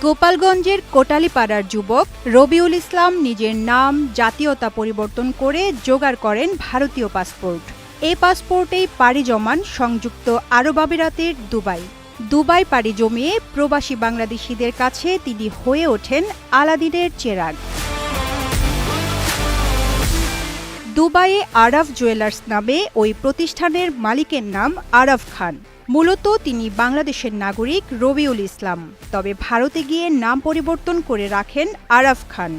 গোপালগঞ্জের কোটালীপাড়ার যুবক রবিউল ইসলাম নিজের নাম জাতীয়তা পরিবর্তন করে জোগাড় করেন ভারতীয় পাসপোর্ট। এই পাসপোর্টেই পাড়ি জমান সংযুক্ত আরব আমিরাতের দুবাই। দুবাই পাড়ি জমিয়ে প্রবাসী বাংলাদেশিদের কাছে তিনি হয়ে ওঠেন আলাদিনের চেরাগ। দুবাইয়ে আরাফ জুয়েলার্স নামে ওই প্রতিষ্ঠানের মালিকের নাম আরাফ খান। মূলত তিনি বাংলাদেশের নাগরিক রবিউল ইসলাম, তবে ভারতে গিয়ে নাম পরিবর্তন করে রাখেন আরাফ খান।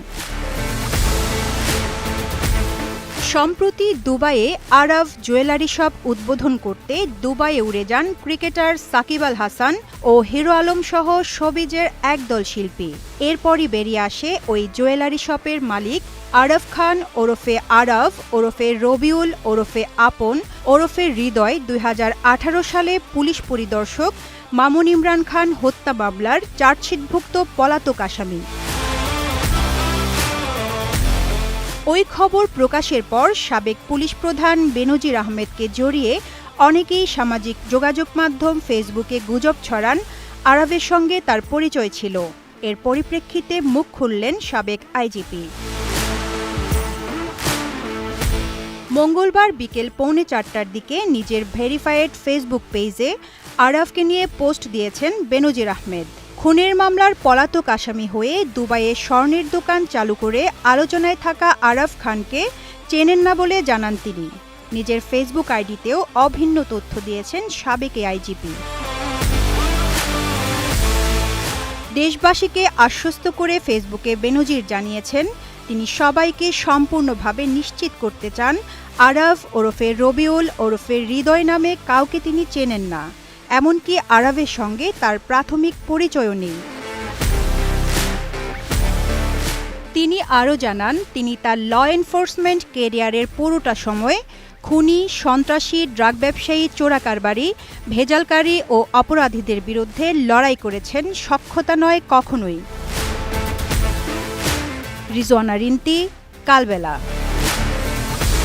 সম্প্রতি দুবাইয়ে আরাফ জুয়েলারি শপ উদ্বোধন করতে দুবাইয়ে উড়ে যান ক্রিকেটার সাকিব আল হাসান ও হিরো আলম সহ শোবিজের একদল শিল্পী। এরপরই বেরিয়ে আসে ওই জুয়েলারি শপের মালিক আরাফ খান ওরফে আরাফ ওরফে রবিউল ওরফে আপন ওরফে হৃদয় ২০১৮ সালে পুলিশ পরিদর্শক মামুন ইমরান খান হত্যা মামলার চার্জশিটভুক্ত পলাতক আসামি। ওই খবর প্রকাশের পর সাবেক পুলিশ প্রধান বেনজির আহমেদকে জড়িয়ে অনেকেই সামাজিক যোগাযোগ মাধ্যম ফেসবুকে গুজব ছড়ান আরাফের সঙ্গে তার পরিচয় ছিল। এর পরিপ্রেক্ষিতে মুখ খুললেন সাবেক আইজিপি। মঙ্গলবার বিকেল 3:45টার দিকে নিজের ভেরিফাইড ফেসবুক পেজে আরাফকে নিয়ে পোস্ট দিয়েছেন বেনজির আহমেদ। খুনের মামলার পলাতক আসামি হয়ে দুবাইয়ে স্বর্ণের দোকান চালু করে আলোচনায় থাকা আরাফ খানকে চেনেন না বলে জানান তিনি। নিজের ফেসবুক আইডিতেও অভিন্ন তথ্য দিয়েছেন সাবেক আইজিপি। দেশবাসীকে আশ্বস্ত করে ফেসবুকে বেনজির জানিয়েছেন তিনি সবাইকে সম্পূর্ণভাবে নিশ্চিত করতে চান আরাফ ওরফে রবিউল ওরফে হৃদয় নামে কাউকে তিনি চেনেন না, এমনকি আরাফের সঙ্গে তার প্রাথমিক পরিচয়ও নেই। তিনি আরও জানান তিনি তার ল এনফোর্সমেন্ট ক্যারিয়ারের পুরোটা সময় খুনি, সন্ত্রাসী, ড্রাগ ব্যবসায়ী, চোরাকারবারি, ভেজালকারী ও অপরাধীদের বিরুদ্ধে লড়াই করেছেন, সক্ষতা নয় কখনোই। রিজওয়ানা রিন্তি, কালবেলা।